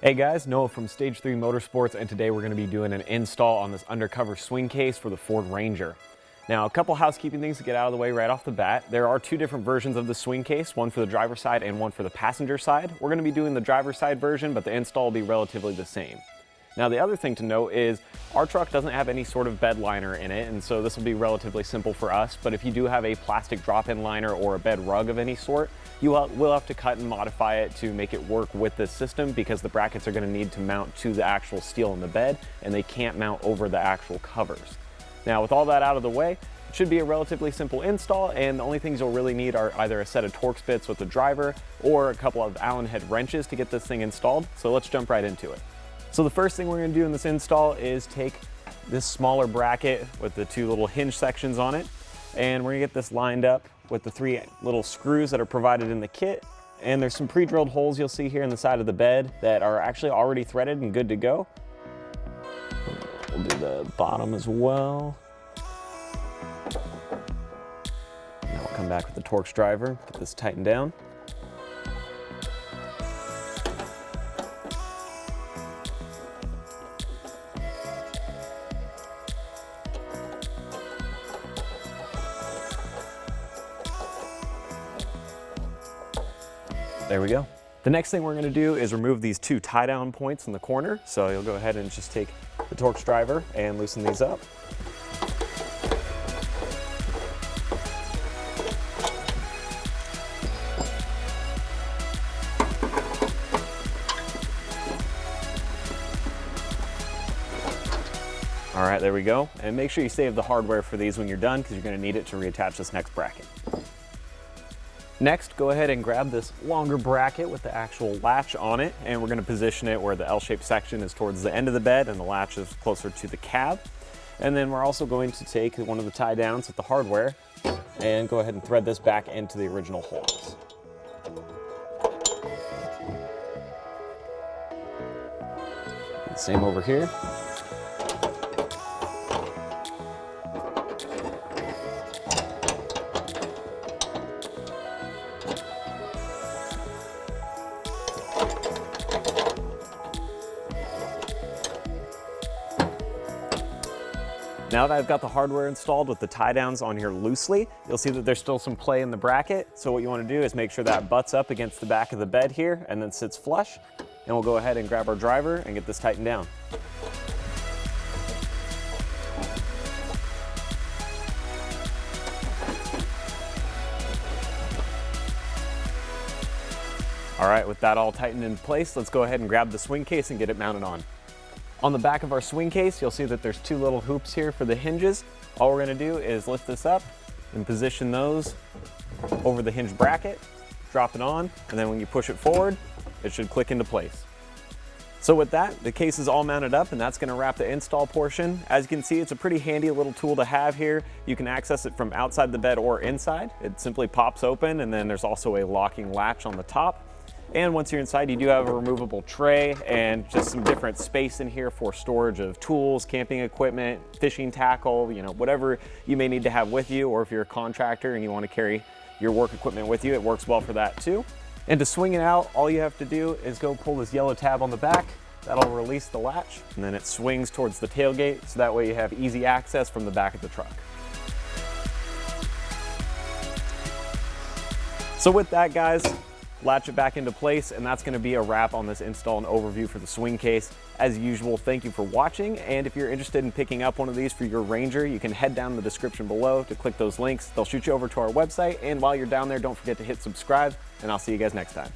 Hey guys, Noah from Stage 3 Motorsports, and today we're going to be doing an install on this Undercover swing case for the Ford Ranger. Now, a couple housekeeping things to get out of the way right off the bat. There are two different versions of the swing case, one for the driver's side and one for the passenger side. We're going to be doing the driver's side version, but the install will be relatively the same. Now, the other thing to note is our truck doesn't have any sort of bed liner in it, and so this will be relatively simple for us. But if you do have a plastic drop-in liner or a bed rug of any sort, you will have to cut and modify it to make it work with this system, because the brackets are going to need to mount to the actual steel in the bed, and they can't mount over the actual covers. Now, with all that out of the way, it should be a relatively simple install, and the only things you'll really need are either a set of Torx bits with the driver or a couple of Allen head wrenches to get this thing installed. So let's jump right into it. So the first thing we're going to do in this install is take this smaller bracket with the two little hinge sections on it, and we're going to get this lined up with the three little screws that are provided in the kit. And there's some pre-drilled holes you'll see here in the side of the bed that are actually already threaded and good to go. We'll do the bottom as well. Now we'll come back with the Torx driver, get this tightened down. There we go. The next thing we're going to do is remove these two tie-down points in the corner. So you'll go ahead and just take the Torx driver and loosen these up. All right, there we go. And make sure you save the hardware for these when you're done, because you're going to need it to reattach this next bracket. Next, go ahead and grab this longer bracket with the actual latch on it, and we're going to position it where the L-shaped section is towards the end of the bed and the latch is closer to the cab. And then we're also going to take one of the tie downs with the hardware and go ahead and thread this back into the original holes. Same over here. Now that I've got the hardware installed with the tie downs on here loosely, you'll see that there's still some play in the bracket. So what you want to do is make sure that butts up against the back of the bed here and then sits flush. And we'll go ahead and grab our driver and get this tightened down. All right, with that all tightened in place, let's go ahead and grab the swing case and get it mounted on. On the back of our swing case, you'll see that there's two little hoops here for the hinges. All we're gonna do is lift this up and position those over the hinge bracket, drop it on, and then when you push it forward, it should click into place. So with that, the case is all mounted up, and that's gonna wrap the install portion. As you can see, it's a pretty handy little tool to have here. You can access it from outside the bed or inside. It simply pops open, and then there's also a locking latch on the top. And once you're inside, you do have a removable tray and just some different space in here for storage of tools, camping equipment, fishing tackle, whatever you may need to have with you, or if you're a contractor and you want to carry your work equipment with you, it works well for that too. And to swing it out, all you have to do is go pull this yellow tab on the back. That'll release the latch, and then it swings towards the tailgate, so that way you have easy access from the back of the truck. So with that, guys, latch it back into place, and that's going to be a wrap on this install and overview for the swing case. As usual, thank you for watching, and if you're interested in picking up one of these for your Ranger, you can head down in the description below to click those links. They'll shoot you over to our website, and while you're down there, don't forget to hit subscribe, and I'll see you guys next time.